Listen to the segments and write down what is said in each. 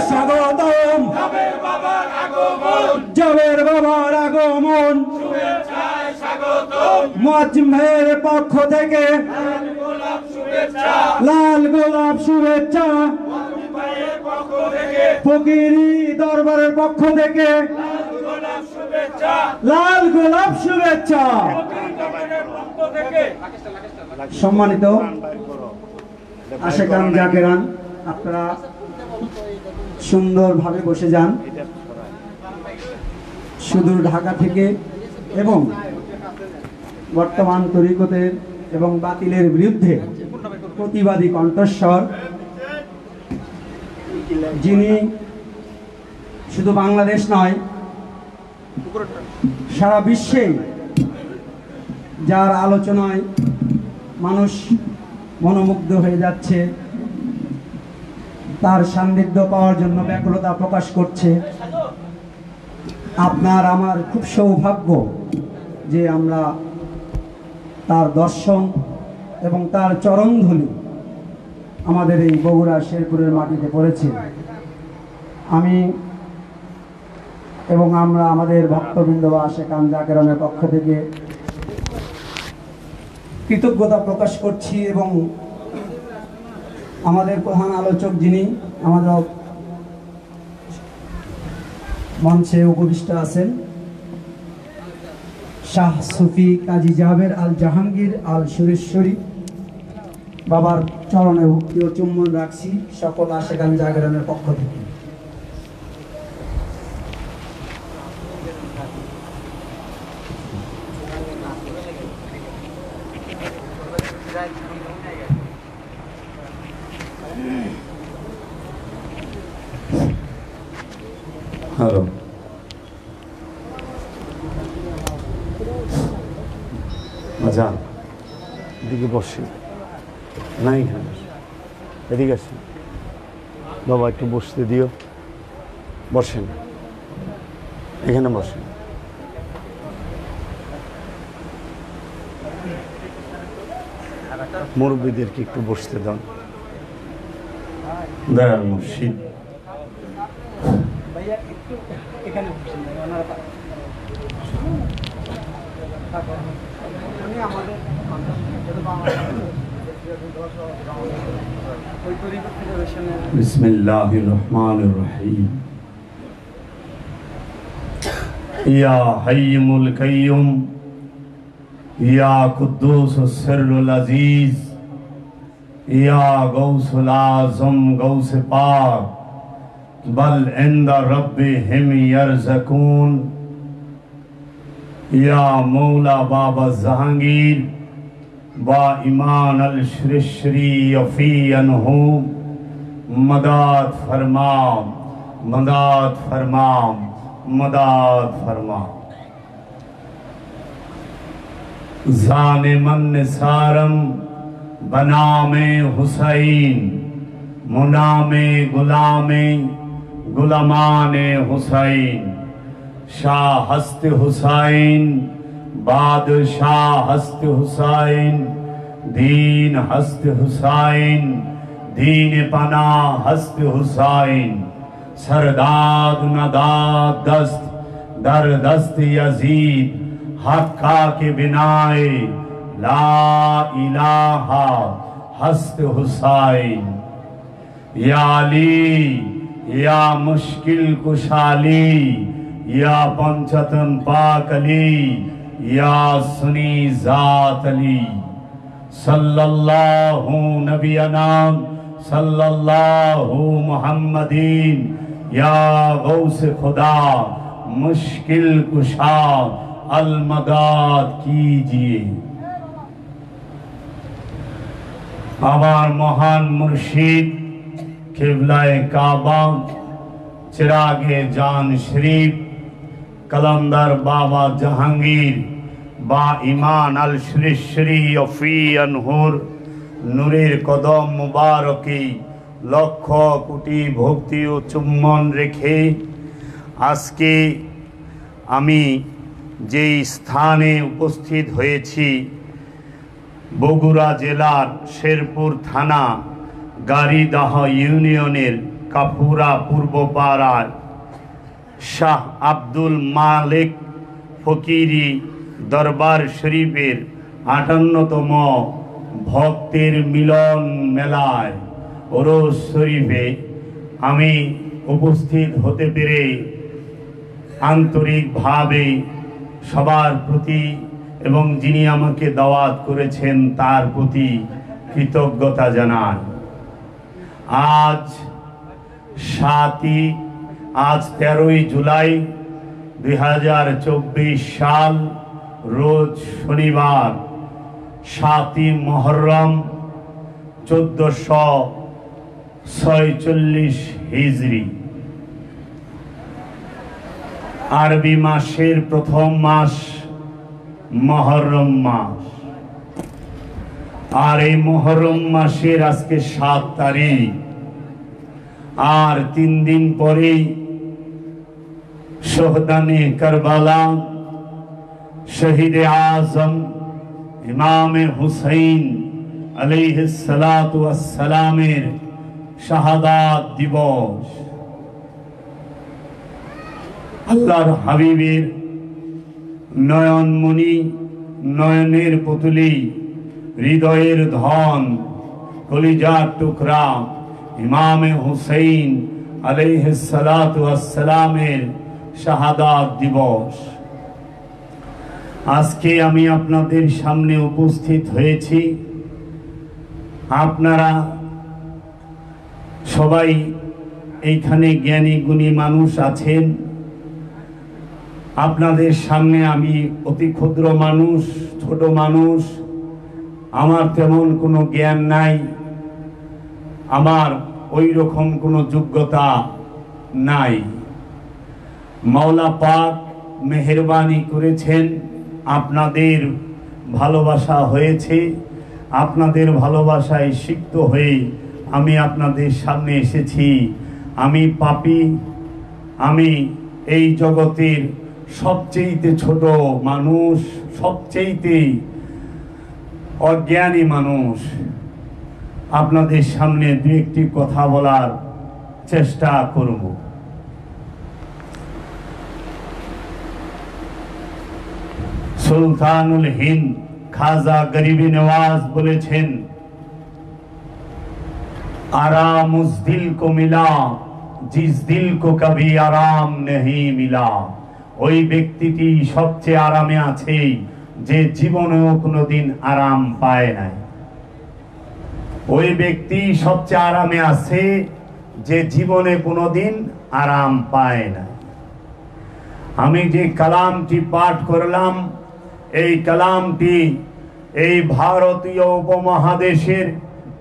স্বাগতম জাবের বাবার আগমন মুয়াজ্জিম ভাইয়ের পক্ষ থেকে লাল গোলাপ শুভেচ্ছা ফকিরি দরবারের পক্ষ থেকে লাল গোলাপ শুভেচ্ছা। সম্মানিত আশেকান জাকেরান, আপনারা সুন্দরভাবে বসে যান। সুদূর ঢাকা থেকে এবং বর্তমান তরিকতের এবং বাতিলের বিরুদ্ধে প্রতিবাদী কণ্ঠস্বর, যিনি শুধু বাংলাদেশ নয় সারা বিশ্বে যার আলোচনায় মানুষ মনোমুগ্ধ হয়ে যাচ্ছে, তার সান্নিধ্য পাওয়ার জন্য ব্যাকুলতা প্রকাশ করছে। আপনার আমার খুব সৌভাগ্য যে আমরা তার দর্শন এবং তার চরণধুলি আমাদের এই বগুড়া শেরপুরের মাটিতে পড়েছে। আমি এবং আমরা আমাদের ভক্তবৃন্দ বা আশেকান জাকেরানের পক্ষ থেকে কৃতজ্ঞতা প্রকাশ করছি এবং আমাদের প্রধান আলোচক যিনি আমাদের মঞ্চে উপবিষ্ট আছেন, শাহ সুফি কাজী জাবের আল জাহাঙ্গীর আল সুরেশ্বরী বাবার চরণে ভক্তি ও চুম্বন রাখছি সকল আশেকান জাগরণের পক্ষ থেকে। হ্যালো, আচ্ছা এদিকে বসে না, এখানে এদিকে আছে বাবা, একটু বসতে দিও। বসেন, এখানে বসেন। মুরব্বীদেরকে একটু বসতে দাও। দয়াল মুর্শিদ बिस्मिल्लाहिर रहमानिर रहीम। या हय्युल कय्यूम या कुद्दूसुस सिर्रुल अजीज या गौसुल आज़म गौस पाक बल इंदा रब्बिहिम यरज़कून या मौला बाबा जहांगीर बा ईमान अल श्री यफ़ी अनहु मदाद फरमा, मदाद फरमा, मदाद फरमा। जाने मन निसारम बनामे हुसैन मुनामे गुलामे गुलामाने हुसैन शाह हस्त हुसैन बादशाह हस्त हुसैन दीन हस्त हुसैन दीन पना हस्त हुसैन सरदाद नदाद दस्त दर दस्त यजीद हक्का के बिनाए ला इलाहा हस्त हुसैन या अली या मुश्किल कुशाली या पंचतन पाक अली या सुनी जात अली सल्लल्लाहु नबियना सल्लल्लाहु मुहम्मदीन या गौस खुदा मुश्किल कुशा अलमदाद कीजिए। आवार महान मुर्शिद किबलाए काबा चिरागे जान शरीफ कलंदर बाबा जहांगीर बा ईमान अल श्री यफ़ी अनहुर नूरेर कदम मुबारकी लक्ष कोटी भक्ति ओ चुम्बन रेखे आजके आमी जे स्थाने उपस्थित हয়েছি বগুড়া জেলার শেরপুর থানা গাড়িদাহ ইউনিয়নের কাপুরা পূর্বপাড়ায় শাহ আব্দুল মালিক ফকিরি দরবার শরীফের 58তম ভক্তের মিলন মেলায় ওরস শরীফে আমি উপস্থিত হতে পেরে আন্তরিকভাবে সবার প্রতি এবং যিনি আমাকে দাওয়াত করেছেন তার প্রতি কৃতজ্ঞতা জানাই। আজ 13ই জুলাই 2024 সাল, রোজ শনিবার, 7ই মুহররম 1446 হিজরি। আরবি মাসের প্রথম মাস মুহররম মাস। আর এই মুহররম মাসের আজকে 7 তারিখ। আর 3 দিন পরেই শহদানে কারবালা শহীদে আজম ইমামে হুসাইন আলাইহিস সালাতু ওয়াস সালামের শাহাদাত দিবস। আল্লাহর হাবিবের নয়নমণি, নয়নের পুতুলি, হৃদয়ের ধন, কলিজার টুকরা ইমামে হুসাইন আলাইহিস সালাতু ওয়াস সালামের শাহাদাত দিবস। আজকে আমি আপনাদের সামনে উপস্থিত হয়েছি। আপনারা সবাই এইখানে জ্ঞানী গুণী মানুষ আছেন। আপনাদের সামনে আমি অতি ক্ষুদ্র মানুষ, ছোট মানুষ। আমার তেমন কোনো জ্ঞান নাই, আমার ওই রকম কোনো যোগ্যতা নাই। মাওলা পাক মেহেরবানি করেছেন, আপনাদের ভালোবাসা হয়েছে। আপনাদের ভালোবাসায় সিক্ত হয়ে আমি আপনাদের সামনে এসেছি। আমি পাপী, আমি এই জগতের সবচেয়ে ছোট মানুষ, সবচেয়ে অজ্ঞানী মানুষ। আপনাদের সামনে দু একটি কথা বলার চেষ্টা করব। সুলতানুল হিন্দ খাজা গরিবি নওয়াজ বলেছেন, आराम उस दिल को मिला जिस दिल को कभी आराम नहीं मिला। ওই ব্যক্তিটি সবচেয়ে আরামে আছে যে জীবনেও কোনোদিন আরাম পায় নাই। ওই ব্যক্তি সবচেয়ে আরামে আছে যে জীবনে কোনোদিন আরাম পায় না। আমি যে কালামটি পাঠ করলাম, এই কালামটি এই ভারতীয় উপমহাদেশের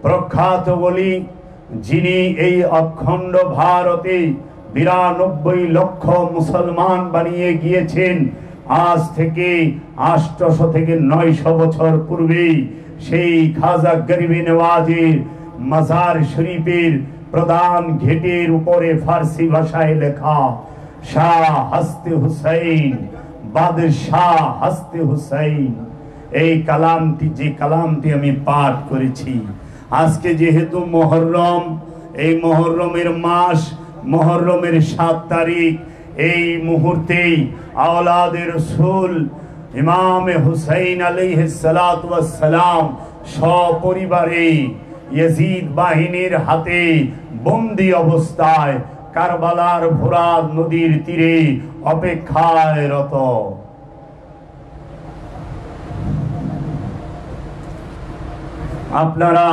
প্রখ্যাত বলি, যিনি এই অখণ্ড ভারতে 92 লক্ষ মুসলমান বানিয়ে গিয়েছেন, আজ থেকে 800 থেকে 900 বছর পূর্বে সেই খাজা গরিবি নওয়াজের মাজার শরীফের প্রধান গেটের উপরে ফার্সি ভাষায় লেখা শাহ হস্তে হুসাইন, বাদশাহ হস্তে হুসাইন। এই কালামটি, যে কালামটি আমি পাঠ করেছি, আজকে যেহেতু মুহররম, এই মুহররমের মাস, মুহররমের 7 তারিখ, এই মুহূর্তেই আওলাদে রাসূল ইমামে হুসাইন আলাইহিস সালাতু ওয়াস সালাম সপরিবারে ইয়াজিদ বাহিনীর হাতে বন্দী অবস্থায় কারবালার ফোরাত নদীর তীরে অপেক্ষায় রত। আপনারা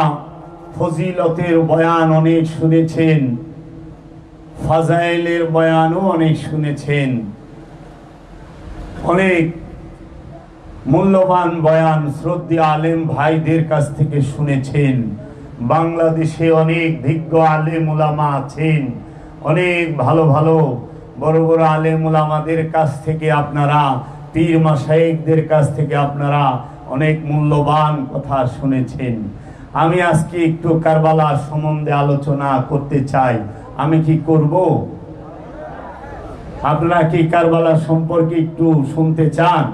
ফজিলতের বয়ান অনেক শুনেছেন, ফাজাইলের বয়ানও অনেক শুনেছেন, অনেক মূল্যবান বয়ান শ্রদ্ধেয় আলেম ভাইদের কাছ থেকে শুনেছেন। বাংলাদেশে অনেক বিজ্ঞ আলেম উলামা আছেন, অনেক ভালো ভালো বড় বড় আলেম উলামাদের কাছ থেকে আপনারা, পীর মাশায়েখদের কাছ থেকে আপনারা অনেক মূল্যবান কথা শুনেছেন। আমি আজকে একটু কারবালা সম্বন্ধে আলোচনা করতে চাই। আমি কি করব? আপনারা কি কারবালা সম্পর্কে একটু শুনতে চান?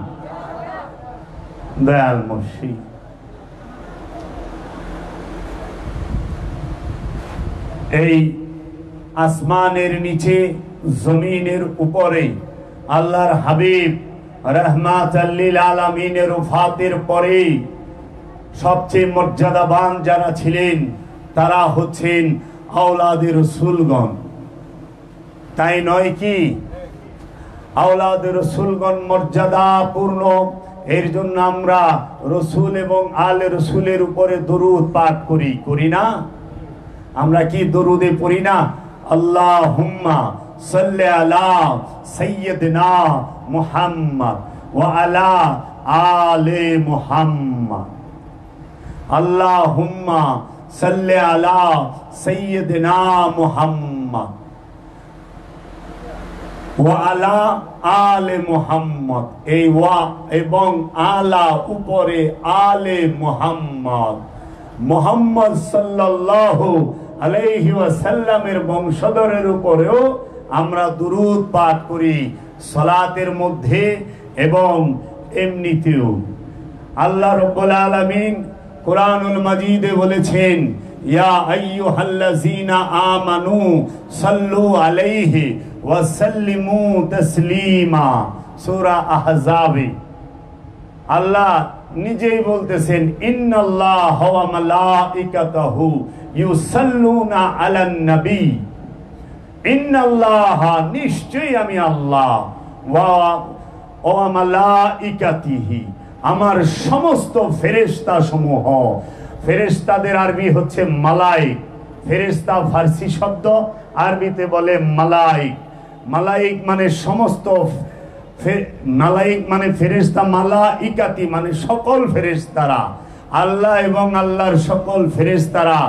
দয়াল মুর্শিদ, এই আসমানের নিচে জমিনের উপরে আল্লাহর হাবিব রাহমাতাল লিল আলামিনের ওফাতের পরে সবচেয়ে মর্যাদাবান যারা ছিলেন তারা হচ্ছেন আওলাদের রাসূলগণ। তাই নয় কি? আওলাদের রাসূলগণ মর্যাদাপূর্ণ, এর জন্য আমরা রসুল এবং আলে রসুলের উপরে দরুদ পাঠ করি না? আমরা কি দরুদে পড়ি না? আল্লাহুম্মা সাল্লি আলা সাইয়্যিদিনা মুহাম্মদ ওয়া আলা আলে মুহাম্মদ। আল্লাহুম্মা সাল্লি আলা সাইয়্যিদিনা মুহাম্মদ ওয়া আলা আলে মুহাম্মদ। এই ওয়া এবং আলা উপরে আলে মুহাম্মদ, মুহাম্মদ সাল্লাল্লাহু আলাইহি ওয়াসাল্লামের বংশধরের উপরেও আমরা দুরূদ পাঠ করি সালাতের মধ্যে এবং এমনিতেও। আল্লাহ রাব্বুল আলামিন কুরআনুল মাজিদে বলেছেন, ইয়া আইয়ুহাল্লাযীনা আমানু সাল্লু আলাইহি ওয়া সাল্লিমু তাসলিমা। সূরা আহজাবে আল্লাহ নিজেই বলতেছেন, ইন্নাল্লাহা ওয়া মালাইকাতাহু ইউসাল্লুনা আলান নবী। ইন্নাল্লাহা নিশ্চয়ই আমি আল্লাহ, ওয়া মালাইকাতিহি আমার সমস্ত ফেরেশতা সমূহ। ফেরেশতাদের আরবি হচ্ছে মালাইক। ফেরেশতা ফার্সি শব্দ, আরবিতে বলে মালাইক। মালাইক মানে সমস্ত, মালাইক মানে ফেরেশতা, মালাইকাতি মানে সকল ফেরেশতারা। আল্লাহ এবং আল্লাহর সকল ফেরেশতারা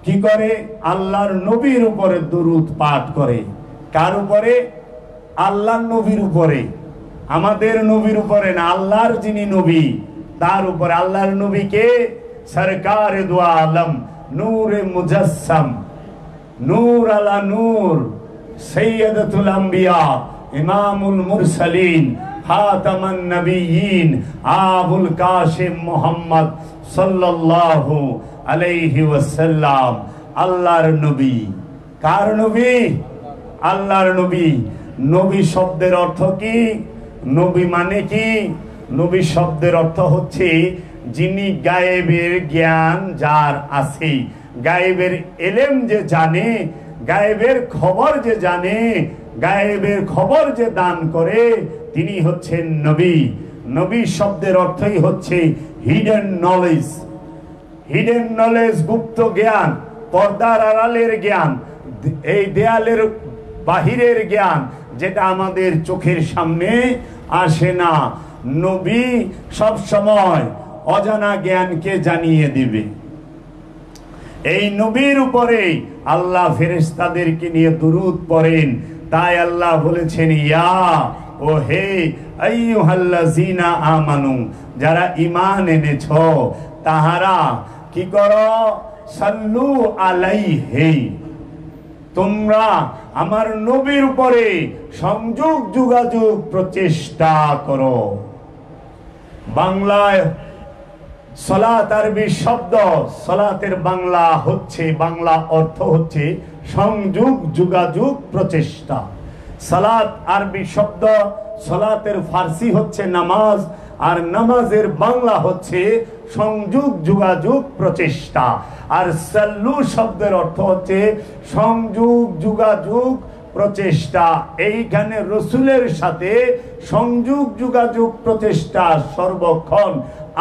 কি করে? আল্লাহর নবীর উপরে দরুদ পাঠ করে। কার উপরে? আল্লাহর নবীর উপরে, আমাদের নবীর উপরে না, আল্লাহর যিনি নবী তার উপরে। আল্লাহর নবীকে সরকার দু আলম, নূরে মুজাসসাম, নূর আলা নূর, সৈয়দতুল আম্বিয়া, ইমামুল মুরসালিন, খাতামান নবিয়্যিন, আবুল কাসিম মুহাম্মদ সাল্লাল্লাহু আলাইহি ওয়াসাল্লাম আল্লাহর নবী। কার নবী? আল্লাহর নবী। নবী শব্দের অর্থ কি? নবী মানে কি? নবী শব্দের অর্থ হচ্ছে যিনি গায়েবের জ্ঞান যার আছে, গায়েবের এলেম যে জানে, গায়েবের খবর যে জানে, গায়েবের খবর যে দান করে, তিনি হচ্ছেন নবী। নবী শব্দের অর্থই হচ্ছে হিডেন নলেজ। হিডেন নলেজ, গুপ্ত জ্ঞান, পর্দার আড়ালের জ্ঞান, এই দেয়ালের বাহিরের জ্ঞান, যেটা আমাদের চোখের সামনে আসে না। নবী সব সময় অজানা জ্ঞানকে জানিয়ে দিবে। এই নবীর উপরে আল্লাহ ফেরেশতাদেরকে নিয়ে দুরূদ পড়েন। তাই আল্লাহ বলেছেন, ইয়া ও হে আইয়ুহাল্লাযীনা আমানু, যারা ঈমান এনেছো তাহারা কি করো? সাল্লু আলাইহি, তোমরা আমার নবীর উপরে সংযোগ যোগাযোগ প্রচেষ্টা করো। বাংলায় সালাত আরবি শব্দ, সালাতের বাংলা হচ্ছে, বাংলা অর্থ হচ্ছে সংযোগ যোগাযোগ প্রচেষ্টা। সালাত আরবি শব্দ, সালাতের ফার্সি হচ্ছে নামাজ, আর নামাজের বাংলা হচ্ছে সংযোগ যোগাযোগ প্রচেষ্টা। আর সাল্লু শব্দের অর্থ হচ্ছে সংযোগ যোগাযোগ প্রচেষ্টা। এইখানে রসুলের সাথে সংযোগ যোগাযোগ প্রচেষ্টা সর্বক্ষণ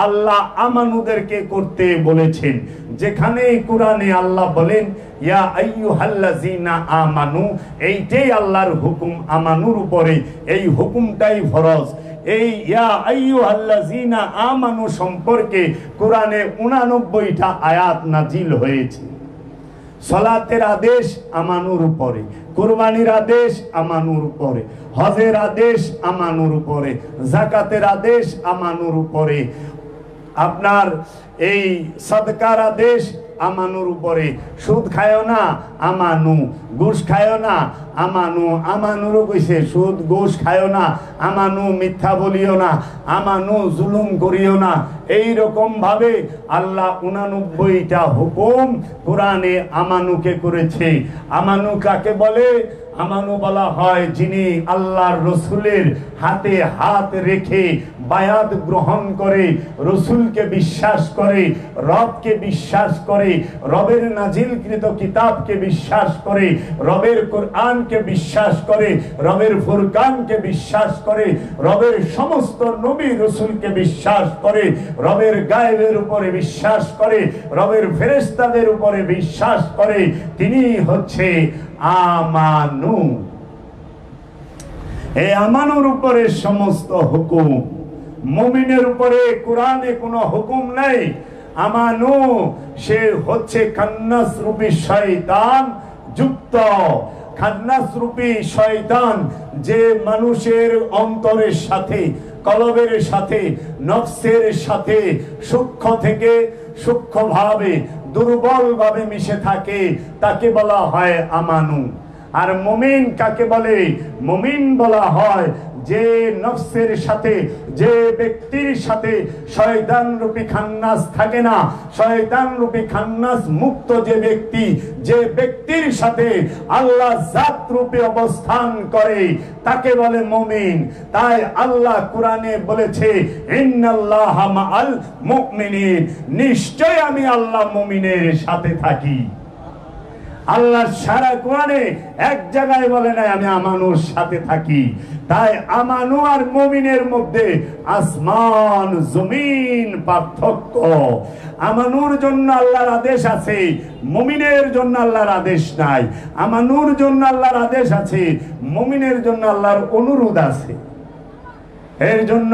আল্লাহ আমানুদেরকে করতে বলেছেন। যেখানে কোরআনে আল্লাহ বলেন ইয়া আইয়ুহাল্লাযীনা আমানু, এইটাই আল্লাহর হুকুম আমানুর উপরে, এই হুকুমটাই ফরজ। এই ইয়া আইয়ুহাল্লাযীনা আমানু সম্পর্কে কোরআনে 89টা আয়াত নাজিল হয়েছে। সালাতের আদেশ আমানুর উপরে, কুরবানির আদেশ আমানুর উপরে, হজের আদেশ আমানুর উপরে, যাকাতের আদেশ আমানুর উপরে, আপনার এই সাদকার আদেশ আমানুর উপরে। সুদ খায়ও না, আমানু। ঘুষ খায়ও না, আমানু। আমানুরও কইছে সুদ ঘুষ খায়ও না, আমানু। মিথ্যা বলিও না, আমানু। জুলুম করিও না। এই রকম ভাবে আল্লাহ 89টা হুকুম কোরআনে আমানুকে করেছে। আমানু কাকে বলে? আমানু বলা হয় যিনি আল্লাহর রসুলের হাতে হাত রেখে বায়াত গ্রহণ করে, রসুলকে বিশ্বাস করে, রবকে বিশ্বাস করে, রবের নাজিলকৃত কিতাবকে বিশ্বাস করে, রবের কোরআনকে বিশ্বাস করে, রবের ফুরকানকে বিশ্বাস করে, রবের সমস্ত নবী রসুলকে বিশ্বাস করে, রবের গায়েবের উপরে বিশ্বাস করে, রবের ফেরেশতাদের উপরে বিশ্বাস করে। তিনি হচ্ছে আমানু। এই আমানুর উপরে সমস্ত হুকুম। মুমিনের উপরে কোরআনে কোনো হুকুম নেই। আমানু সে হচ্ছে খান্নাস রূপী শয়তান যুক্ত। খান্নাস রূপী শয়তান যে মানুষের অন্তরের সাথে, কলবের সাথে, নফসের সাথে সূক্ষ্ম থেকে সূক্ষ্মভাবে দুর্বলভাবে মিশে থাকে, তাকে বলা হয় আমানু। আর মুমিন কাকে বলে? মুমিন বলা হয় যে নফসের সাথে, যে ব্যক্তির সাথে শয়তান রূপী খান্নাস থাকে না, শয়তান রূপী খান্নাস মুক্ত যে ব্যক্তি, যে ব্যক্তির সাথে আল্লাহ জাত রূপে অবস্থান করে, তাকে বলে মুমিন। তাই আল্লাহ কোরআনে বলেছে ইন্নাল্লাহা মাআল মুমিনিন, নিশ্চয় আমি আল্লাহ মুমিনের সাথে থাকি। আল্লাহ সারা কোরআনে এক জায়গায় বলে নাই আমি আমানুর সাথে থাকি। তাই আমানু আর মুমিনের মধ্যে আসমান জমিন পার্থক্য। আমানুর জন্য আল্লাহর আদেশ আছে, মুমিনের জন্য আল্লাহর আদেশ নাই। আমানুর জন্য আল্লাহর আদেশ আছে, মুমিনের জন্য আল্লাহর অনুরোধ আছে। এর জন্য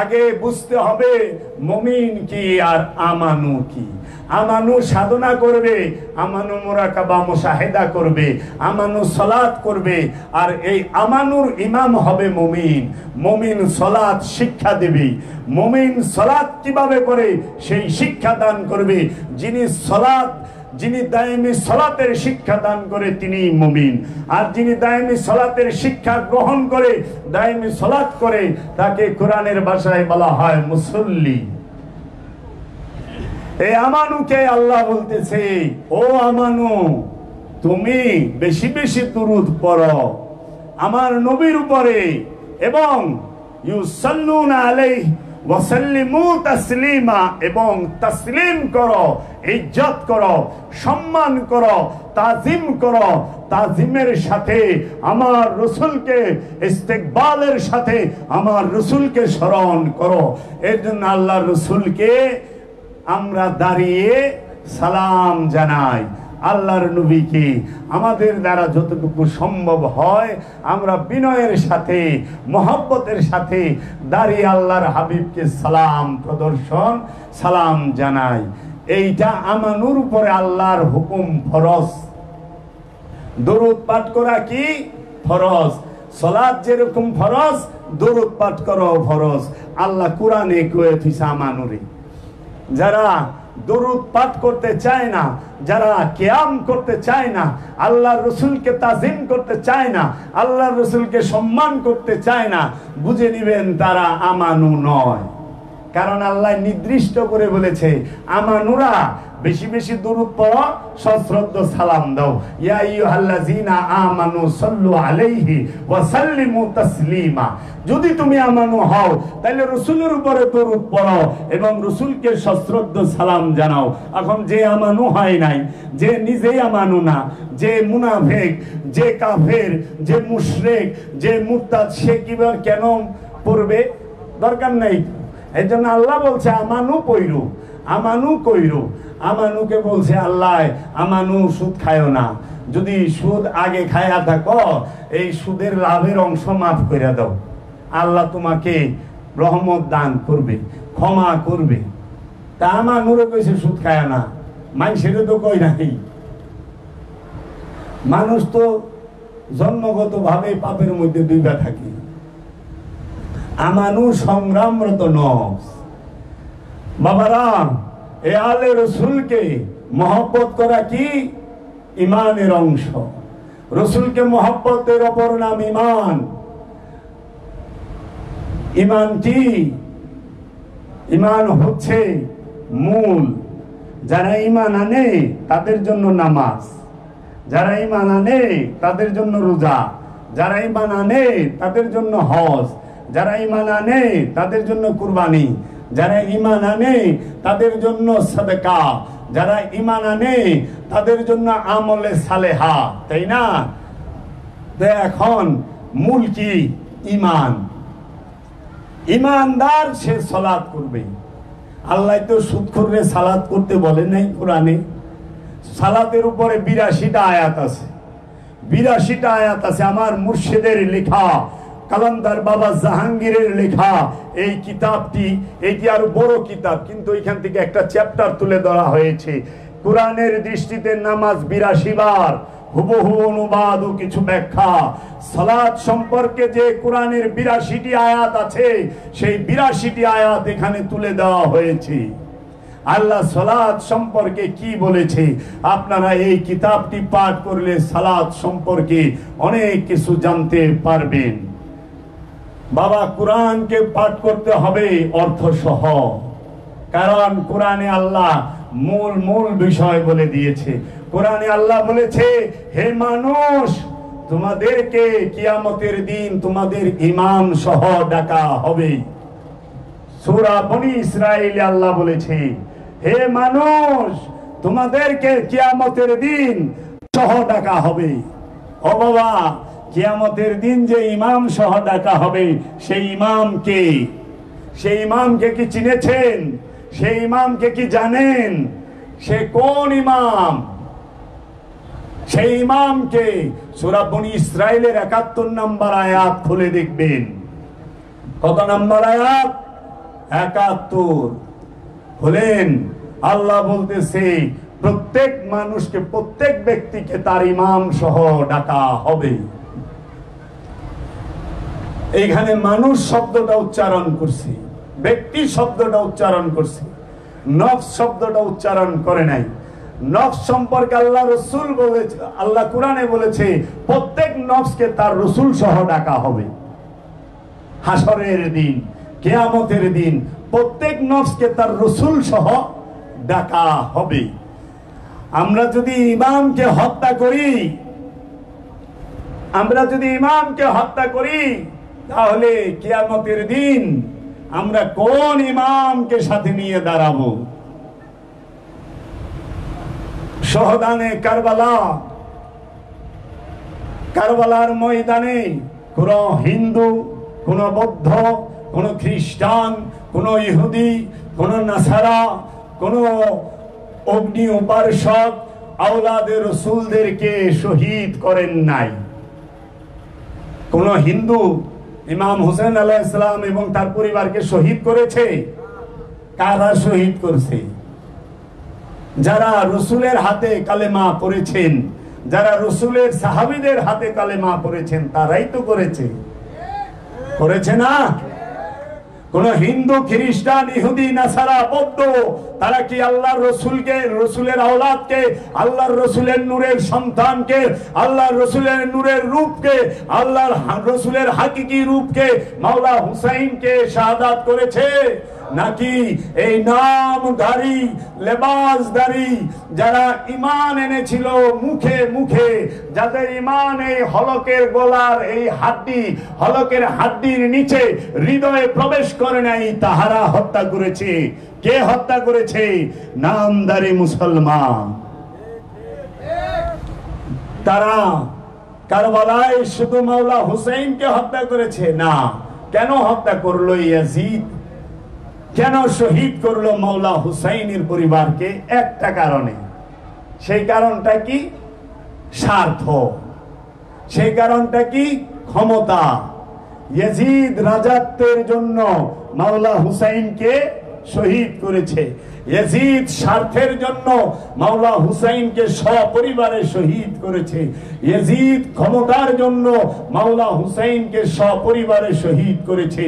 আগে বুঝতে হবে মুমিন কি আর আমানু কি। আমানু সাধনা করবে, আমানু মুরাকাবা মুশাহিদা করবে, আমানু সালাত করবে, আর এই আমানুর ইমাম হবে মুমিন। মুমিন সালাত শিক্ষা দেবে। মুমিন সালাত কিভাবে করে সেই শিক্ষা দান করবে। যিনি দায়েমি সালাতের শিক্ষা দান করে তিনি মুমিন। আর যিনি দায়েমি সালাতের শিক্ষা গ্রহণ করে, দায়েমি সালাত করে, তাকে কোরআনের ভাষায় বলা হয় মুসল্লি। এই আমানুকে আল্লাহ বলতেছে, ও আমানু, তুমি বেশি বেশি দুরূদ পড়ো আমার নবীর উপরে, এবং ইউসাল্লুনা আলাইহি ওয়া সাল্লিমু তাসলিমা, এবং তাসলিম করো, ইজ্জত করো, সম্মান করো, তাজিম করো। তাজিমের সাথে আমার রসুলকে, ইস্তেকবালের সাথে আমার রসুলকে স্মরণ করো। এর জন্য আল্লাহ রসুলকে আমরা দাঁড়িয়ে সালাম জানাই। আল্লাহর নবীকে আমাদের দ্বারা যতটুকু সম্ভব হয় আমরা বিনয়ের সাথে, মহব্বতের সাথে দাঁড়িয়ে আল্লাহর হাবিবকে সালাম প্রদর্শন, সালাম জানাই। এইটা আমানুর উপরে আল্লাহর হুকুম ফরজ। দরুদ পাঠ করা কি ফরজ। সালাত যেরকম ফরজ, দরুদ পাঠ করা ফরজ। আল্লাহ কোরআনে কয়ে দিয়েছে আমানুরে। যারা দরুদ পাঠ করতে চায় না, যারা কিয়াম করতে চায় না, আল্লাহর রসুলকে তাজিম করতে চায় না, আল্লাহর রসুলকে সম্মান করতে চায় না, বুঝে নিবেন তারা আমানু নয়। কারণ আল্লাহ নির্দিষ্ট করে বলেছে আমানুরা বেশি বেশি দরুদ পড়ো, সশ্রদ্ধ সালাম দাও। ইয়া আইয়ুহাল্লাযীনা আমানু সাল্লু আলাইহি ওয়া সাল্লিমু তাসলিমা। যদি তুমি আমানু হও তাহলে রাসূলের উপরে দরুদ পড়ো এবং রাসূলকে সশ্রদ্ধ সালাম জানাও। এখন যে আমানু হয় নাই, যে নিজেই আমানু না, যে মুনাফিক, যে কাফের, যে মুশরিক, যে মুরতাদ, সে কিভাবে কেন পড়বে? দরকার নাই। এই জন্য আল্লাহ বলছে আমানু কইরো, আমানু কইরো। আমানুকে বলছে আল্লাহ আমানু সুদ খায়ও না। যদি সুদ আগে খায়া থাকো, এই সুদের লাভের অংশ মাফ করে দাও, আল্লাহ তোমাকে রহমত দান করবে, ক্ষমা করবে। তা আমানুরে কইছে সুদ খায় না, মানুষের তো কই নাই। মানুষ তো জন্মগত ভাবে পাপের মধ্যে ডুবা থাকে। আমানু সংগ্রামরত নফস। বাবারা, এ আলে রসুলকে মহব্বত করা কি? ইমানের অংশ। রসুলকে মহব্বতের অপর নাম ইমান। ইমান কি? ইমান হচ্ছে মূল। যারা ইমান আনে তাদের জন্য নামাজ, যারা ইমান আনে তাদের জন্য রোজা, যারা ইমান আনে তাদের জন্য হজ, যারা ইমান আনে তাদের জন্য কুরবানি, যারা ইমান আনে তাদের জন্য সাদকা, যারা ইমান আনে তাদের জন্য আমলে সালেহা, তাই না? এখন মূল কি? ইমান। ইমানদার সে সালাত করবে। আল্লাহ তো সুদখোররে সালাত করতে বলে নাই কোরআনে। সালাতের উপরে 82টা আয়াত আছে, 82টা আয়াত আছে। আমার মুর্শিদের লেখা, কালান্দার বাবা জাহাঙ্গীরের লেখা এই কিতাবটি, এটি আরো বড় কিতাব, কিন্তু এখান থেকে একটা চ্যাপ্টার তুলে ধরা হয়েছে। কোরআনের দৃষ্টিতে নামাজ 82 বার, হুবহু অনুবাদ ও কিছু ব্যাখ্যা। সালাত সম্পর্কে যে কোরআনের 82টি আয়াত আছে, সেই 82টি আয়াত এখানে তুলে দেওয়া হয়েছে। আল্লাহ সালাত সম্পর্কে কি বলেছে আপনারা এই কিতাবটি পাঠ করলে সালাত সম্পর্কে অনেক কিছু জানতে পারবেন। বাবা, কোরআনকে পাঠ করতে হবে অর্থ সহ, কারণ কোরআনে আল্লাহ মূল বিষয় বলে দিয়েছে। কোরআনে আল্লাহ বলেছে, হে মানুষ, তোমাদেরকে কিয়ামতের দিন তোমাদের ইমাম সহ ডাকা হবে। সূরা বনী ইসরাঈলে আল্লাহ বলেছে, হে মানুষ, তোমাদেরকে কিয়ামতের দিন সহ ডাকা হবে। ও বাবা, কিয়ামতের দিন যে ইমাম সহ ডাকা হবে, সেই ইমামকে, সেই ইমামকে কি চিনেছেন? সেই ইমামকে কি জানেন? সে কোন ইমাম? সেই ইমামকে সূরা বনী ইসরাঈলের 71 নম্বর আয়াত খুলে দেখবেন। কত নম্বর আয়াত? 71 খুলেন। আল্লাহ বলতেছে, প্রত্যেক মানুষকে, প্রত্যেক ব্যক্তিকে তার ইমাম সহ ডাকা হবে। এইখানে মানুষ শব্দটা উচ্চারণ করছে, ব্যক্তি শব্দটা উচ্চারণ করছে, নফস শব্দটা উচ্চারণ করে নাই। নফস সম্পর্কে আল্লাহ রসুল বলেছে, আল্লাহ কোরআনে বলেছে প্রত্যেক নফসকে তার রসুল সহ ডাকা হবে। হাসরের দিন, কিয়ামতের দিন প্রত্যেক নফসকে তার রসুল সহ ডাকা হবে। আমরা যদি ইমামকে হত্যা করি, আমরা যদি ইমামকে হত্যা করি, তাহলে কিয়ামতের দিন আমরা কোন ইমামকে সাথে নিয়ে দাঁড়াবো? শহদানে কারবালা, কারবালার ময়দানে কোন হিন্দু, কোন বৌদ্ধ, কোন খ্রিস্টান, কোন ইহুদি, কোন নাসারা, কোন অগ্নি উপাসক আওলাদে রসুলদেরকে শহীদ করেন নাই। কোন হিন্দু ইমাম হোসেন আলাইহিস সালাম এবং তার পরিবারকে শহীদ করেছে? কারা শহীদ করছে? যারা রসুলের হাতে কালেমা পড়েছেন, যারা রসুলের সাহাবীদের হাতে কালেমা পড়েছেন, তারাই তো করেছে, করেছে না? কোন হিন্দু, খ্রিস্টান, ইহুদি, নাসারা, বৌদ্ধ, তারা কি আল্লাহর রসুলকে, রসুলের আওলাদকে, আল্লাহর রসুলের নূরের সন্তানকে, আল্লাহর রসুলের নূরের রূপকে, আল্লাহর রসুলের হাকিকি রূপকে, মাওলা হুসাইনকে শাহাদাত করেছে? নাকি এই নামধারী, লেবাসধারী যারা ঈমান এনেছিল মুখে মুখে, যাদের ঈমান এই হলকের গলার এই হাড্ডি, হলকের হাড্ডির নিচে হৃদয়ে প্রবেশ করে নাই, তাহারা হত্যা করেছে? কে হত্যা করেছে? নামধারী মুসলমান। তারা কারবালায় শুধু মাওলা হুসাইনকে হত্যা করেছে না। কেন হত্যা করলো ইয়াজিদ? কেন শহীদ করলো মাওলা হুসাইনের পরিবারকে? একটা কারণে। সেই কারণটা কি? স্বার্থ। সেই কারণটা কি? ক্ষমতা। ইয়াজিদ রাজত্বের জন্য মাওলা হুসাইনকে শহীদ করেছে। ইয়াজিদ স্বার্থের জন্য মাওলা হুসাইনকে সপরিবারে শহীদ করেছে। ইয়াজিদ ক্ষমতার জন্য মাওলা হুসাইনকে সপরিবারে শহীদ করেছে।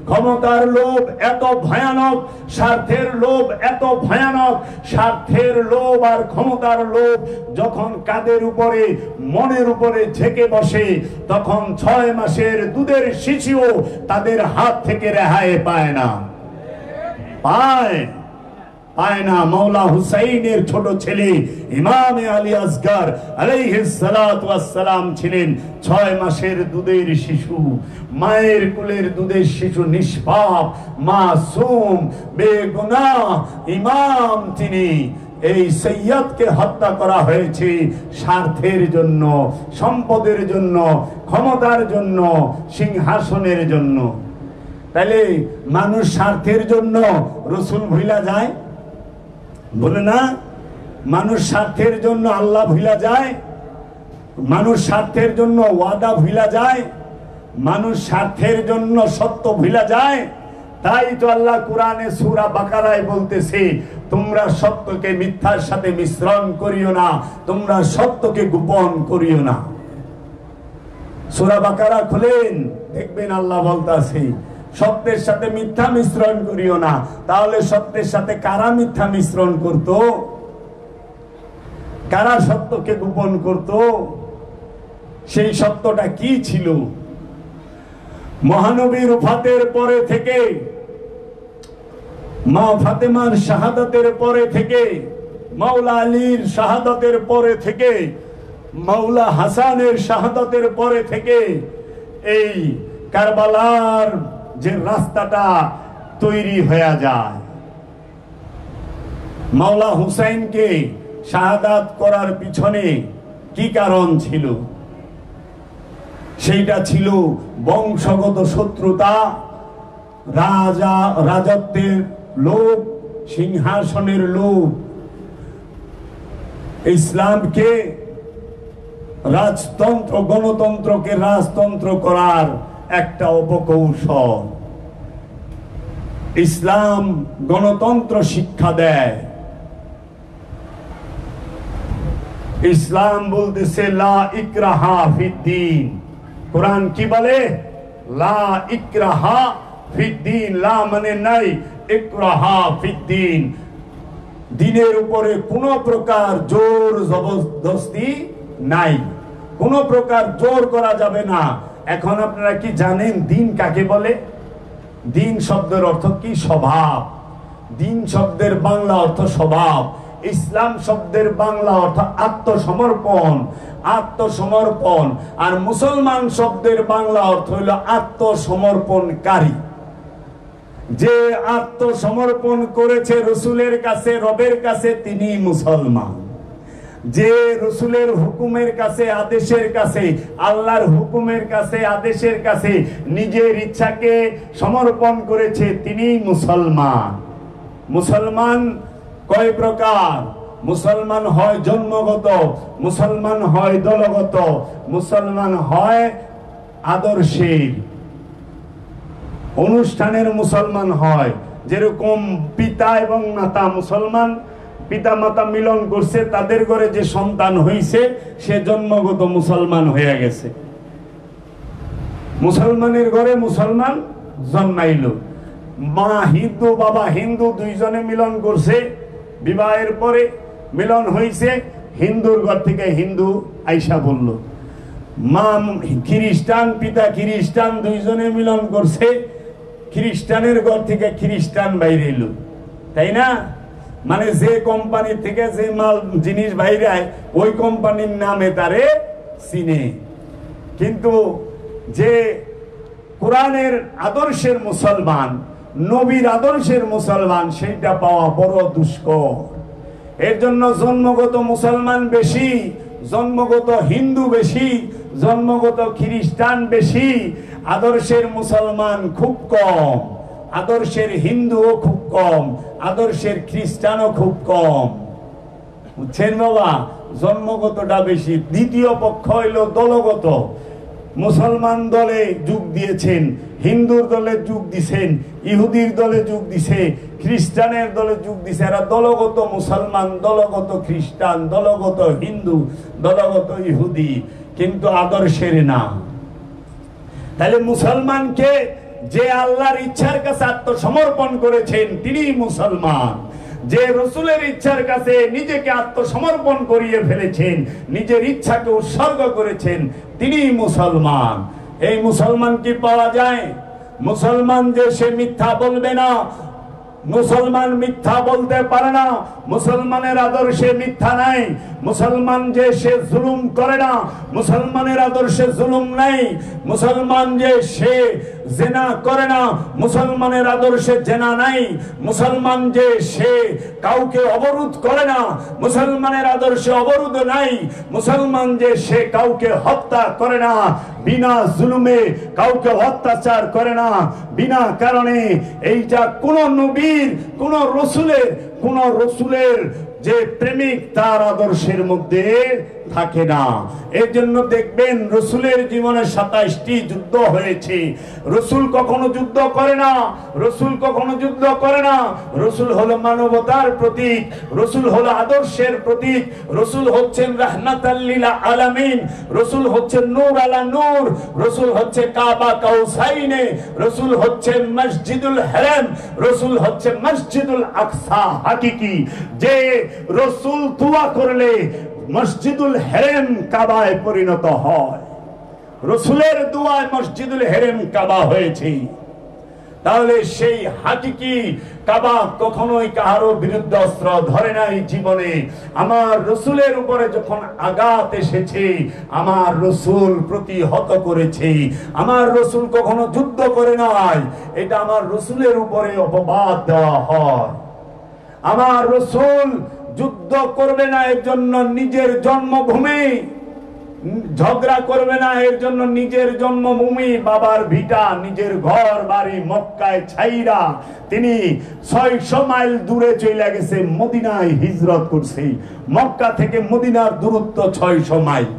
ক্ষমতার লোভ এত ভয়ানক, স্বার্থের লোভ এত ভয়ানক, স্বার্থের লোভ আর ক্ষমতার লোভ যখন কাদের উপরে, মনের উপরে ঝেঁকে বসে, তখন 6 মাসের দুধের শিশুও তাদের হাত থেকে রেহাই পায় না, পায় না। মাওলা হুসাইনের ছোট ছেলে ইমামে আলী আসগর আলাইহিস সালাতু ওয়াস সালাম ছিলেন 6 মাসের দুধের শিশু, মায়ের কোলের দুধের শিশু, নিষ্পাপ, মাসুম, বেগুনাহ ইমাম তিনি। এই সৈয়দকে হত্যা করা হয়েছে স্বার্থের জন্য, সম্পদের জন্য, ক্ষমতার জন্য, সিংহাসনের জন্য। তাহলে মানুষ স্বার্থের জন্য রসুল ভুলা যায়, বলে না? মানুষ স্বার্থের জন্য আল্লাহ ভুলা যায়, মানুষ স্বার্থের জন্য ওয়াদা ভুলা যায়, মানুষ স্বার্থের জন্য সত্য ভুলা যায়। তাই তো আল্লাহ কুরআনে সূরা বাকারায় বলতেছে, তোমরা সত্যকে মিথ্যার সাথে মিশ্রণ করিও না, তোমরা সত্যকে গোপন করিও না। সূরা বাকারা খুলেন, দেখবেন আল্লাহ বলতাছে সত্যের সাথে মিথ্যা মিশ্রণ করিও না। তাহলে সত্যের সাথে কারা মিথ্যা মিশ্রণ করত? কারা সত্যকে গোপন করত? সেই সত্যটা কি ছিল? মহানবীর ওফাতের পরে থেকে, মা ফাতেমার শাহাদাতের পরে থেকে, মাওলা আলীর শাহাদাতের পরে থেকে, মাওলা হাসানের শাহাদাতের পরে থেকে এই কারবালার যে রাস্তাটা তৈরি হয়ে যায়, মাওলা হুসাইনকে শাহাদাত করার পিছনে কি কারণ ছিল? সেইটা ছিল বংশগত শত্রুতা, রাজত্বের লোভ, সিংহাসনের লোভ, ইসলামকে রাজতন্ত্র, গণতন্ত্রকে রাজতন্ত্র করার একটা অপকৌশল। ইসলাম গণতন্ত্র শিক্ষা দেয়। ইসলাম বলতেছে লা ইকরাহা ফিদ্দিন। কোরআন কি বলে? লা ইকরাহা ফিদ্দিন। লা মানে নাই, ইকরাহা ফিদ্দিন। দিনের উপরে কোনো প্রকার জোর জবরদস্তি নাই, কোনো প্রকার জোর করা যাবে না। এখন আপনারা কি জানেন দিন কাকে বলে? দিন শব্দের অর্থ কি? স্বভাব। দিন শব্দের বাংলা অর্থ স্বভাব। ইসলাম শব্দের বাংলা অর্থ আত্মসমর্পণ, আত্মসমর্পণ। আর মুসলমান শব্দের বাংলা অর্থ হইল আত্মসমর্পণকারী। যে আত্মসমর্পণ করেছে রসুলের কাছে, রবের কাছে, তিনি মুসলমান। যে রসুলের হুকুমের কাছে, আদেশের কাছে, আল্লাহর হুকুমের কাছে, আদেশের কাছে নিজের ইচ্ছাকে সমর্পণ করেছে, তিনি মুসলমান। মুসলমান কয় প্রকার? মুসলমান হয় জন্মগত, মুসলমান হয় দলগত, মুসলমান হয় আদর্শের, অনুষ্ঠানের মুসলমান হয়। যেরকম পিতা এবং মাতা মুসলমান, পিতা মাতা মিলন করছে, তাদের ঘরে যে সন্তান হইছে সে জন্মগত মুসলমান হয়ে গেছে। মুসলমানের ঘরে মুসলমান জন্মাইল। মা হিন্দু, বাবা হিন্দু, দুইজনে মিলন করছে, বিবাহের পরে মিলন হইছে, হিন্দুর ঘর থেকে হিন্দু আইসা বলল। মা খ্রিস্টান, পিতা খ্রিস্টান, দুইজনে মিলন করছে, খ্রিস্টানের ঘর থেকে খ্রিস্টান বাইরে এলো, তাই না? মানে যে কোম্পানি থেকে যে মাল জিনিস বাইরে আয়, ওই কোম্পানির নামে তারে চিনে। কিন্তু যে কোরআনের আদর্শের মুসলমান, নবীর আদর্শের মুসলমান, সেইটা পাওয়া বড় দুষ্কর। এর জন্য জন্মগত মুসলমান বেশি, জন্মগত হিন্দু বেশি, জন্মগত খ্রিস্টান বেশি, আদর্শের মুসলমান খুব কম, আদর্শের হিন্দুও খুব কম, আদর্শের খ্রিস্টানও খুব কম। বুঝছেন বাবা? জন্মগতটা বেশি। দ্বিতীয় পক্ষ হইল দলগত। মুসলমান দলে যোগ দিয়েছেন, হিন্দুর দলে যোগ দিছেন, ইহুদির দলে যোগ দিছে, খ্রিস্টানের দলে যোগ দিছে। এরা দলগত মুসলমান, দলগত খ্রিস্টান, দলগত হিন্দু, দলগত ইহুদি, কিন্তু আদর্শের না। তাহলে মুসলমানকে যে আল্লাহর ইচ্ছার কাছে আত্মসমর্পণ করেছেন তিনি মুসলমান, যে রসুলের ইচ্ছার কাছে নিজেকে আত্মসমর্পণ করিয়ে ফেলেছেন, নিজের ইচ্ছাকে উৎসর্গ করেছেন, তিনি মুসলমান। এই মুসলমান কি পাওয়া যায়? মুসলমান যে সে মিথ্যা বলবে না, মুসলমান মিথ্যা বলতে পারে না, মুসলমানের আদর্শে মিথ্যা নাই। মুসলমান যে সে জুলুম করে না, মুসলমানের আদর্শে জুলুম নাই। মুসলমান যে সে জেনা করে না, মুসলমানের আদর্শে জেনা নাই। মুসলমান যে সে কাউকে অবরোধ করে না, মুসলমানের আদর্শে অবরোধ নাই। মুসলমান যে সে কাউকে হত্যা করে না, বিনা জুলুমে কাউকে অত্যাচার করে না, বিনা কারণে। এইটা কোন নবীর, কোন রসুলের যে প্রেমিক তার আদর্শের মধ্যে থাকে না। এর জন্য দেখবেন রসুলের জীবনে 27টি যুদ্ধ হয়েছে। রসুল কখনো যুদ্ধ করে না, রসুল কখনো যুদ্ধ করে না। রসুল হলো মানবতার প্রতীক, রসুল হলো আদর্শের প্রতীক, রসুল হচ্ছেন রাহমাতাল লিল আলামিন, রসুল হচ্ছেন নূর আলা নূর, রসুল হচ্ছে কাবা কাউসাইনে, রসুল হচ্ছে মসজিদুল হারাম, রসুল হচ্ছে মসজিদুল আকসা হাকিকি। যে রসুল দোয়া করলে মসজিদুল হারাম কাবায় পরিণত হয়, রসুলের দোয়ায় মসজিদুল হারাম কাবা হয়েছে। তাহলে সেই হাকিকি কাবা কখনোই কারো বিরুদ্ধে অস্ত্র ধরে নাই জীবনে। আমার রসুলের উপরে যখন আঘাত এসেছে, আমার রসুল প্রতিহত করেছে। আমার রসুল কখনো যুদ্ধ করে নাই, এটা আমার রসুলের উপরে অপবাদ দেওয়া হয়। আমার রসুল যুদ্ধ করবে না এর জন্য নিজের জন্মভূমি, ঝগড়া করবে না এর জন্য নিজের জন্মভূমি, বাবার ভিটা, নিজের ঘর বাড়ি মক্কায় ছাইরা তিনি 600 মাইল দূরে চলে গেছে, মদিনায় হিজরত করছে। মক্কা থেকে মদিনার দূরত্ব 600 মাইল,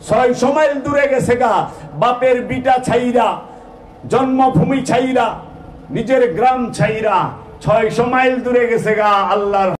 600 মাইল দূরে গেছে গা। বাপের ভিটা ছাইরা, জন্মভূমি ছাইরা, নিজের গ্রাম ছাইরা 600 মাইল দূরে গেছে গা আল্লাহর